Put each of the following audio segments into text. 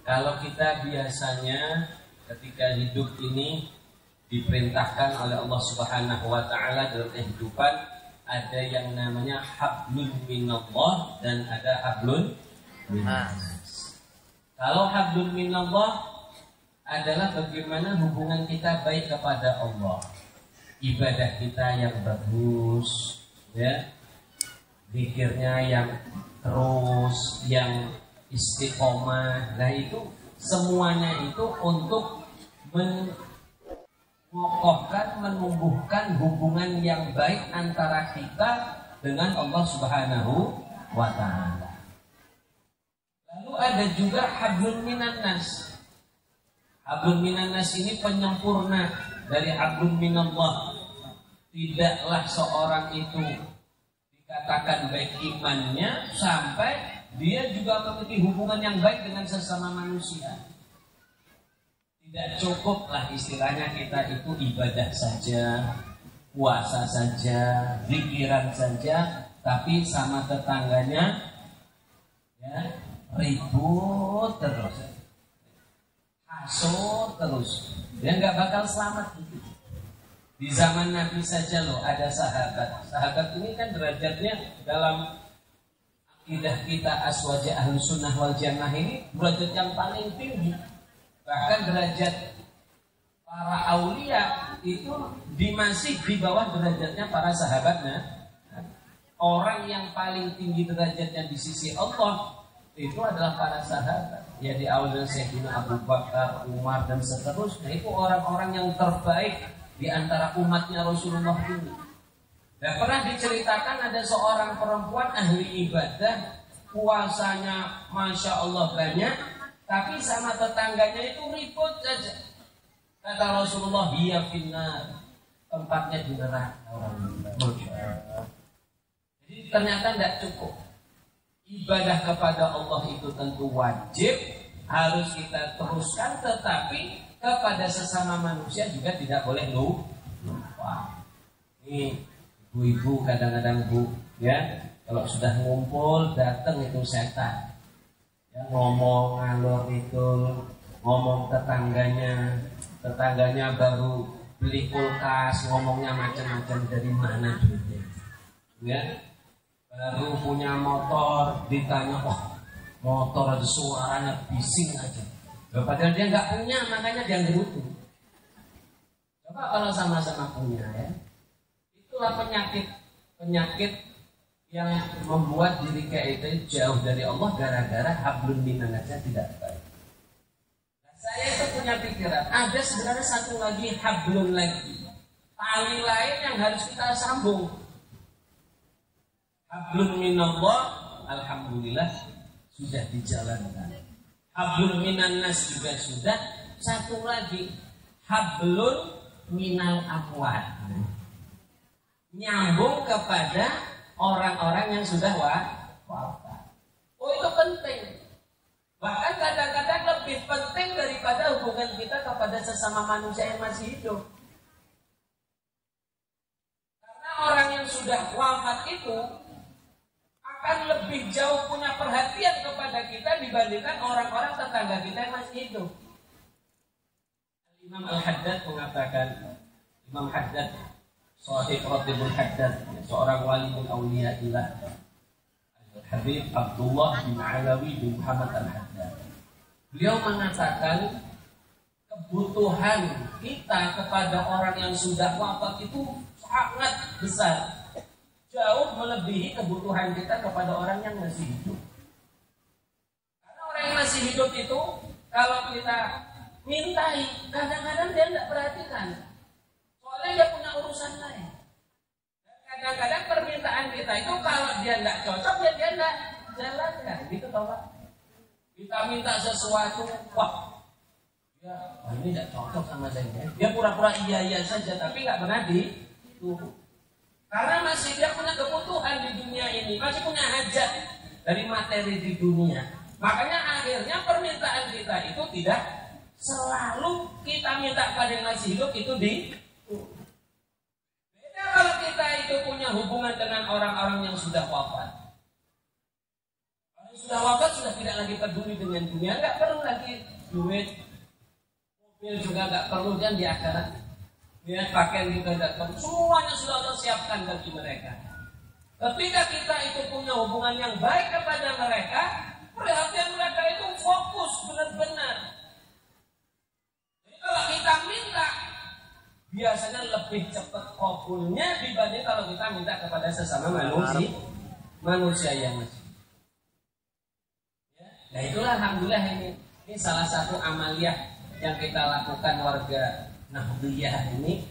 Kalau kita biasanya ketika hidup ini diperintahkan oleh Allah Subhanahu wa taala dalam kehidupan, ada yang namanya hablun minallah dan ada hablun minannas. Kalau hablun minallah adalah bagaimana hubungan kita baik kepada Allah, ibadah kita yang bagus, ya, zikirnya yang terus, yang istiqomah. Nah itu semuanya itu untuk mengokohkan, menumbuhkan hubungan yang baik antara kita dengan Allah Subhanahu wa ta'ala. Lalu ada juga hablun minannas. Hablun minannas ini penyempurna dari hablun minallah. Tidaklah seorang itu dikatakan baik imannya sampai dia juga memiliki hubungan yang baik dengan sesama manusia. Tidak cukuplah istilahnya kita itu ibadah saja, puasa saja, zikiran saja, tapi sama tetangganya ya ribut terus, hasut terus, dia nggak bakal selamat. Di zaman Nabi saja loh ada sahabat. Sahabat ini kan derajatnya dalam akidah kita aswaja ahlus sunnah wal jannah ini derajat yang paling tinggi. Bahkan derajat para aulia itu masih di bawah derajatnya para sahabatnya. Orang yang paling tinggi derajatnya di sisi Allah itu adalah para sahabat. Ya di awal dari Sayyidina Abu Bakar, Umar dan seterusnya. Itu orang-orang yang terbaik di antara umatnya Rasulullah ini. Dan pernah diceritakan ada seorang perempuan ahli ibadah, puasanya Masya Allah banyak, tapi sama tetangganya itu ribut saja. Kata Rasulullah, hiya finnar, tempatnya di neraka. Jadi ternyata tidak cukup. Ibadah kepada Allah itu tentu wajib, harus kita teruskan, tetapi kepada sesama manusia juga tidak boleh lupa. Ini ibu-ibu kadang-kadang bu, ya kalau sudah ngumpul datang itu setan. Ya, ngomong ngalor itu, ngomong tetangganya baru beli kulkas, ngomongnya macam-macam dari mana duitnya. Ya, baru punya motor, ditanya, oh motor ada suaranya bising aja. Padahal dia nggak punya, makanya dia ngerutu. Coba kalau sama-sama punya, ya, itulah penyakit yang membuat diri kita itu jauh dari Allah gara-gara hablun minannasnya tidak baik. Nah, saya itu punya pikiran, ada sebenarnya satu lagi hablun lagi, tali lain yang harus kita sambung. Hablun minallah, alhamdulillah sudah dijalankan. Hablun minannas juga sudah. Satu lagi hablun minal amwat, nyambung kepada orang-orang yang sudah wafat. Oh itu penting. Bahkan kadang-kadang lebih penting daripada hubungan kita kepada sesama manusia yang masih hidup. Karena orang yang sudah wafat itu akan lebih jauh punya perhatian kepada kita dibandingkan orang-orang tetangga kita yang masih hidup. Imam Al-Haddad mengatakan, Imam Haddad Sahih Ratibul Haddad, seorang wali min awliyaillah, Habib Abdullah bin Alawi bin Muhammad Al-Haddad. Beliau mengatakan kebutuhan kita kepada orang yang sudah wafat itu sangat besar, jauh melebihi kebutuhan kita kepada orang yang masih hidup. Karena orang yang masih hidup itu kalau kita mintai, kadang-kadang dia tidak perhatikan. Soalnya dia punya urusan lain. Dan kadang-kadang permintaan kita itu kalau dia tidak cocok, dia tidak jalankan. Gitu tau Pak? Kita minta sesuatu, wah, ya ini tidak cocok sama saya. Dia pura-pura iya saja, tapi nggak pernah dituruh. Karena masih dia punya kebutuhan di dunia ini, masih punya hajat dari materi di dunia. Makanya akhirnya permintaan kita itu tidak selalu kita minta pada yang masih hidup itu beda kalau kita itu punya hubungan dengan orang-orang yang sudah wafat. Kalau Sudah wafat sudah tidak lagi peduli dengan dunia, nggak perlu lagi duit, mobil juga nggak perlu, dan di akhirat ya pakaian juga nggak perlu, semuanya sudah Allah siapkan bagi mereka. Ketika kita itu punya hubungan yang baik kepada mereka, perhatian mereka itu fokus benar-benar. Jadi kalau kita minta, biasanya lebih cepat kabulnya dibanding kalau kita minta kepada sesama manusia yang masih. Nah itulah alhamdulillah ini salah satu amaliyah yang kita lakukan warga Nahdliyah ini,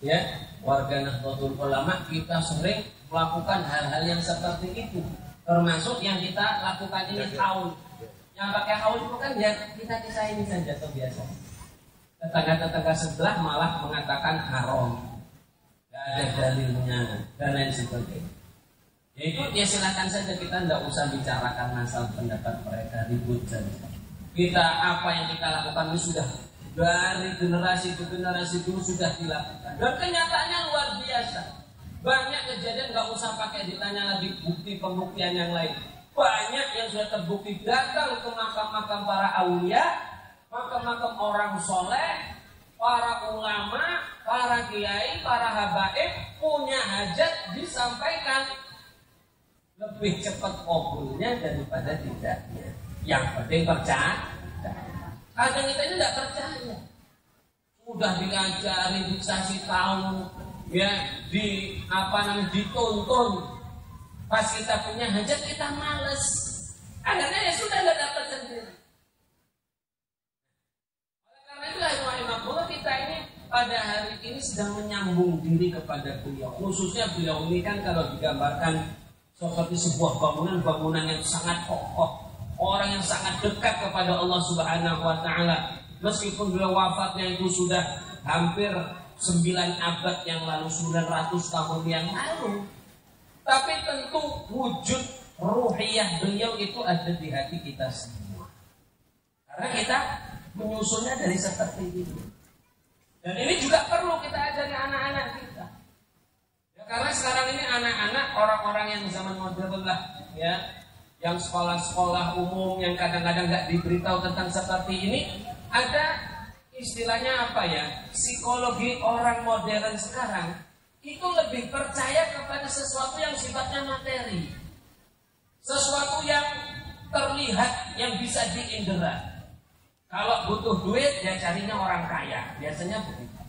ya, warga Nahdlatul Ulama. Kita sering melakukan hal-hal yang seperti itu, termasuk yang kita lakukan ini haul. Yang pakai haul itu kan ya kita ini saja atau biasa. Tetangga-tetangga sebelah malah mengatakan haram, nggak ada dalilnya dan lain sebagainya. Yaitu ya silakan saja, kita tidak usah bicarakan masalah pendapat mereka, ribut saja. Kita apa yang kita lakukan ini sudah dari generasi ke generasi dulu sudah dilakukan, dan kenyataannya luar biasa. Banyak kejadian nggak usah pakai ditanya lagi bukti pembuktian yang lain. Banyak yang sudah terbukti datang ke makam-makam para aulia, makam-makam orang soleh, para ulama, para kiai, para habaib punya hajat disampaikan. Lebih cepat kabulnya daripada tidaknya. Yang penting percaya. Kadang kita ini tidak percaya. Sudah diajari, dikasih tahu, ya, dituntun. Pas kita punya hajat kita males. Akhirnya ya sudah nggak dapat sendiri. Oleh karena itulah kita ini pada hari ini sedang menyambung diri kepada beliau. Khususnya beliau ini kan kalau digambarkan seperti sebuah bangunan yang sangat kokoh, orang yang sangat dekat kepada Allah Subhanahu wa Ta'ala. Meskipun beliau wafatnya itu sudah hampir 9 abad yang lalu, 900 tahun yang lalu, tapi tentu wujud ruhiyah beliau itu ada di hati kita semua, karena kita menyusunnya dari seperti ini. Dan ini juga perlu kita ajari anak-anak kita. Karena sekarang ini anak-anak, orang-orang yang zaman modern lah, ya, yang sekolah-sekolah umum yang kadang-kadang nggak diberitahu tentang seperti ini, ada istilahnya apa ya? Psikologi orang modern sekarang itu lebih percaya kepada sesuatu yang sifatnya materi, sesuatu yang terlihat, yang bisa diindera. Kalau butuh duit, ya carinya orang kaya, biasanya begitu.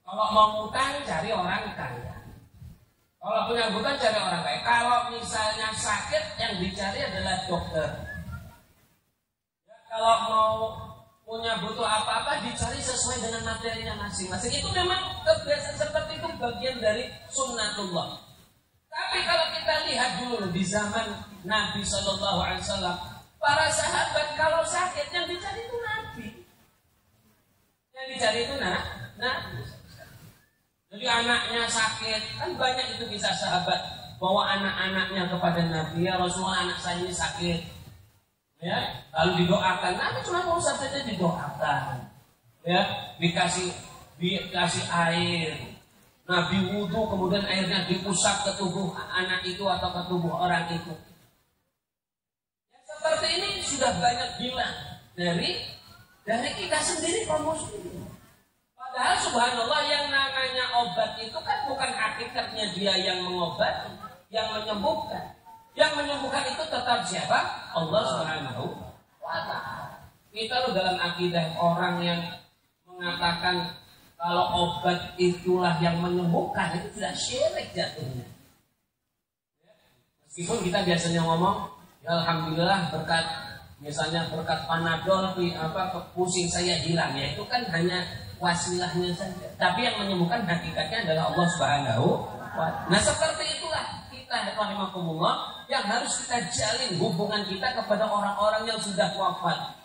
Kalau mau ngutang, cari orang kaya. Kalau punya hutang cari orang kaya. Kalau misalnya sakit, yang dicari adalah dokter. Ya, kalau mau punya butuh apa-apa, dicari sesuai dengan materinya masing-masing. Itu memang kebiasaan seperti itu, bagian dari sunnatullah. Tapi kalau kita lihat dulu di zaman Nabi SAW, para sahabat kalau sakit yang dicari itu Nabi. Yang dicari itu Nabi. Jadi anaknya sakit, kan banyak itu kisah sahabat bawa anak-anaknya kepada Nabi, ya Rasulullah, anak saya ini sakit, ya, lalu didoakan. Nabi cuma mau saja didoakan, ya, dikasih air, Nabi wudhu, kemudian airnya diusap ke tubuh anak itu atau ke tubuh orang itu. Ya, seperti ini sudah banyak bilang dari kita sendiri kaum muslimin. Padahal subhanallah yang namanya obat itu kan bukan hakikatnya dia yang mengobati, yang menyembuhkan. Yang menyembuhkan itu tetap siapa? Allah Subhanahu wa Ta'ala. Kita loh dalam akidah orang yang mengatakan kalau obat itulah yang menyembuhkan, itu sudah syirik jatuhnya. Meskipun kita biasanya ngomong, ya alhamdulillah misalnya berkat Panadol, pusing saya hilang, ya itu kan hanya wasilahnya saja. Tapi yang menyembuhkan hakikatnya adalah Allah Subhanahu wa Ta'ala. Nah seperti itulah kita rahimakumullah yang harus kita jalin hubungan kita kepada orang-orang yang sudah wafat.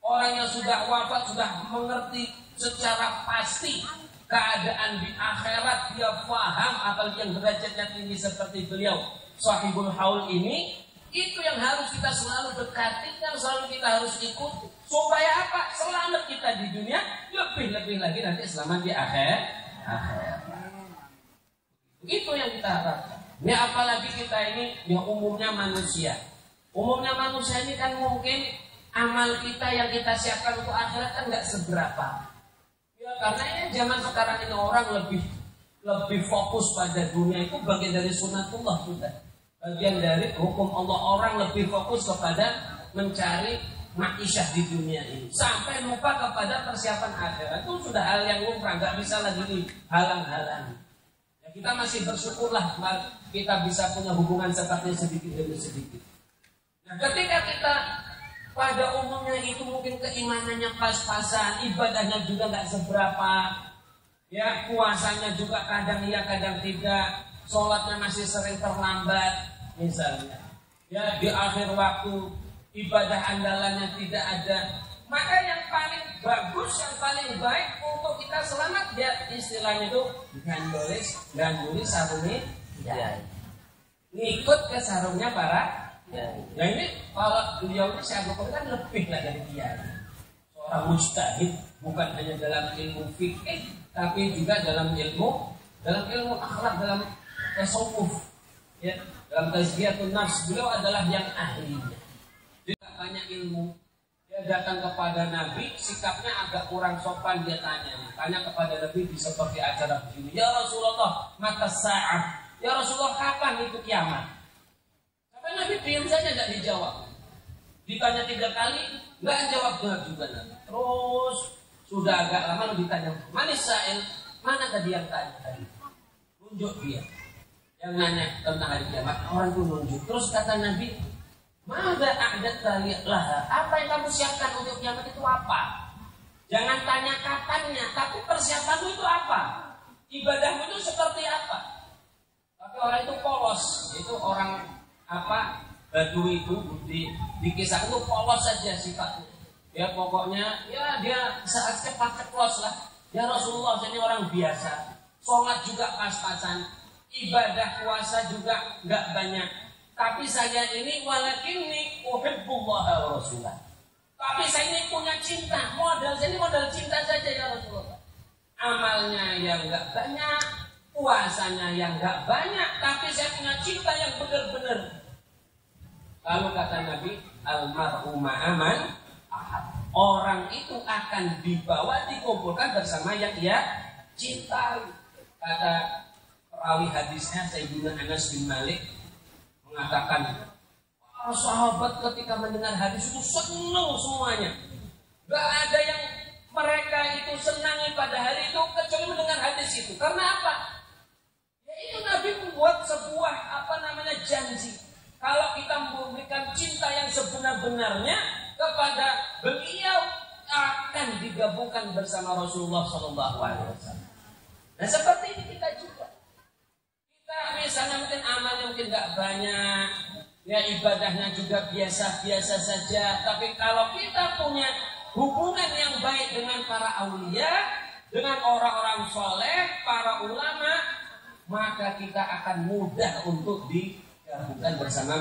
Orang yang sudah wafat sudah mengerti secara pasti keadaan di akhirat, dia paham, apalagi yang derajatnya tinggi seperti beliau Sahibul Haul ini. Itu yang harus kita selalu dekati, yang selalu kita harus ikuti. Supaya apa? Selamat kita di dunia, lebih-lebih lagi nanti selamat di akhirat. Itu yang kita harapkan. Ini apalagi kita ini yang umumnya manusia. Umumnya manusia ini kan mungkin amal kita yang kita siapkan untuk akhirat kan nggak seberapa. Ya karena ini zaman sekarang ini orang lebih fokus pada dunia, itu bagian dari sunatullah sudah. Bagian dari hukum Allah, orang lebih fokus kepada mencari ma'isyah di dunia ini sampai lupa kepada persiapan akhirat. Itu sudah hal yang lumrah, nggak bisa lagi dihalang-halangi. Ya, kita masih bersyukurlah kita bisa punya hubungan seperti sedikit demi sedikit. Nah, ketika kita pada umumnya itu mungkin keimanannya pas-pasan, ibadahnya juga nggak seberapa, ya puasanya juga kadang iya kadang tidak, sholatnya masih sering terlambat misalnya, ya di akhir waktu ibadah andalannya tidak ada, maka yang paling bagus, yang paling baik untuk kita selamat ya istilahnya itu ganduli sarungnya ya. Ngikut ke sarungnya para ya. Nah ini kalau beliau ini saya anggap kan lebih lah dari kiai, seorang mujtahid, bukan hanya dalam ilmu fikih tapi juga dalam ilmu akhlak, dalam tasawuf, ya, dalam tazkiyatun nafs. Beliau adalah yang ahlinya. Dia banyak ilmu. Dia datang kepada Nabi, sikapnya agak kurang sopan, dia tanya kepada Nabi di seperti acara begini. Ya Rasulullah, mata sa'ah. Ya Rasulullah, kapan itu kiamat? Sampai Nabi diam saja, tidak dijawab. Ditanya 3 kali, nggak jawab juga Nabi. Terus sudah agak lama Nabi ditanya, manis sa'il, mana tadi yang tanya tadi? Tunjuk dia. Yang nanya tentang hari kiamat, orang itu nunjuk. Terus kata Nabi, mada a'datta laha, apa yang kamu siapkan untuk kiamat itu apa? Jangan tanya kapannya, tapi persiapanmu itu apa? Ibadahmu itu seperti apa? Tapi orang itu polos, itu orang Badui itu di kisah itu polos saja sifatnya. Ya pokoknya ya dia saat cepat ceplos lah. Ya Rasulullah, ini orang biasa. Sholat juga pas-pasan, ibadah puasa juga nggak banyak. Tapi saya ini walakinni uhibbullah wa rasulah. Tapi saya ini punya cinta, saya ini modal cinta saja ya Rasulullah. Amalnya yang nggak banyak, puasanya yang nggak banyak, tapi saya punya cinta yang benar-benar. Lalu kata Nabi, almar'u ma'aman ahad. Orang itu akan dibawa, dikumpulkan bersama yang dia cintai. Kata perawi hadisnya Sayyidina Anas bin Malik mengatakan, para sahabat ketika mendengar hadis itu senang semuanya. Gak ada yang mereka itu senangi pada hari itu kecuali mendengar hadis itu. Karena apa? Yaitu Nabi membuat sebuah janji. Kalau kita memberikan cinta yang sebenar-benarnya kepada beliau, akan digabungkan bersama Rasulullah SAW. Nah seperti ini kita juga. Kita misalnya mungkin amalnya mungkin nggak banyak, ya ibadahnya juga biasa-biasa saja. Tapi kalau kita punya hubungan yang baik dengan para aulia, dengan orang-orang soleh, para ulama, maka kita akan mudah untuk digabungkan bersama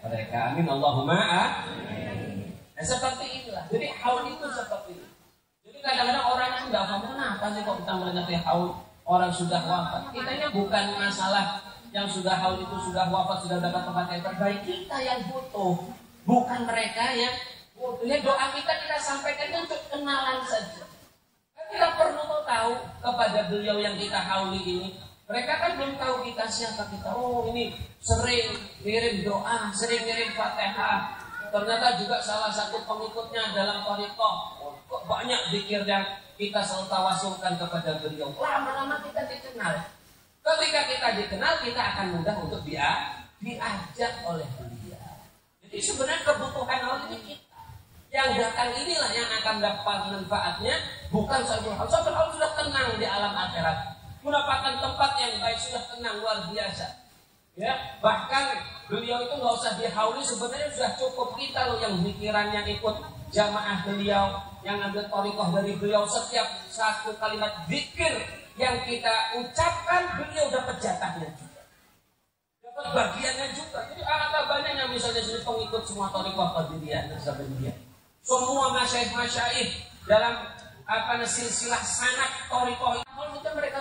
mereka. Amin Allahumma amin. Nah seperti inilah. Jadi haul itu seperti itu. Jadi kadang-kadang orang itu nggak paham kenapa sih kok kita mengerti haul orang sudah wafat. Kitanya bukan masalah yang sudah haul itu sudah wafat, sudah dapat tempat yang terbaik. Kita yang butuh, bukan mereka yang butuh. Ya doa kita sampaikan untuk kenalan saja. Kita perlu tahu kepada beliau yang kita hauli ini. Mereka kan belum tahu kita siapa kita. Oh ini sering kirim doa, sering kirim Fatihah. Ternyata juga salah satu pengikutnya dalam thariqah. Kok banyak zikir yang kita selalu tawasulkan kepada beliau. Lama-lama kita dikenal. Ketika kita dikenal, kita akan mudah untuk diajak oleh beliau. Jadi sebenarnya kebutuhan hal ini kita. Yang datang inilah yang akan dapat manfaatnya, bukan satu hal. Satu hal sudah tenang di alam akhirat. Mendapatkan tempat yang baik, sudah tenang luar biasa. Ya, bahkan beliau itu nggak usah dihauli, sebenarnya sudah cukup kita loh yang pikirannya ikut jamaah beliau, yang ambil thariqah dari beliau. Setiap satu kalimat zikir yang kita ucapkan, beliau dapat jatahnya juga, dapat bagiannya juga. Jadi alangkah banyaknya misalnya sini pengikut semua thariqah Qadiriyah dan sebagainya. Semua masyaikh dalam silsilah sanad thariqah itu mereka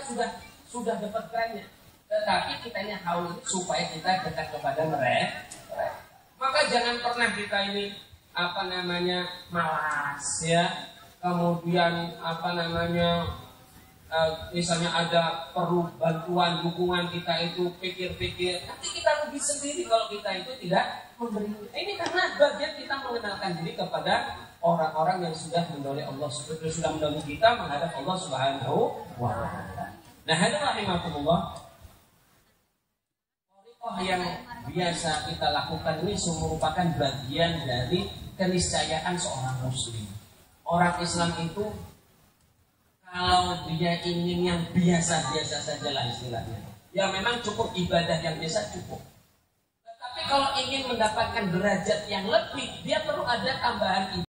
sudah dapat banyak. Tetapi kitanya haul supaya kita dekat kepada mereka. Maka jangan pernah kita ini malas ya. Kemudian misalnya ada perlu bantuan, dukungan, kita itu pikir-pikir, nanti kita rugi sendiri kalau kita itu tidak memberi. Ini karena bagian kita mengenalkan diri kepada orang-orang yang sudah mendolimi Allah, sudah mendolimi kita menghadap Allah Subhanahu wa Ta'ala. Nah, hadirin rahimakumullah, thariqah yang biasa kita lakukan ini merupakan bagian dari keniscayaan seorang muslim. Orang Islam itu kalau dia ingin yang biasa-biasa saja lah istilahnya, ya memang cukup ibadah yang biasa cukup. Tetapi kalau ingin mendapatkan derajat yang lebih, dia perlu ada tambahan ibadah.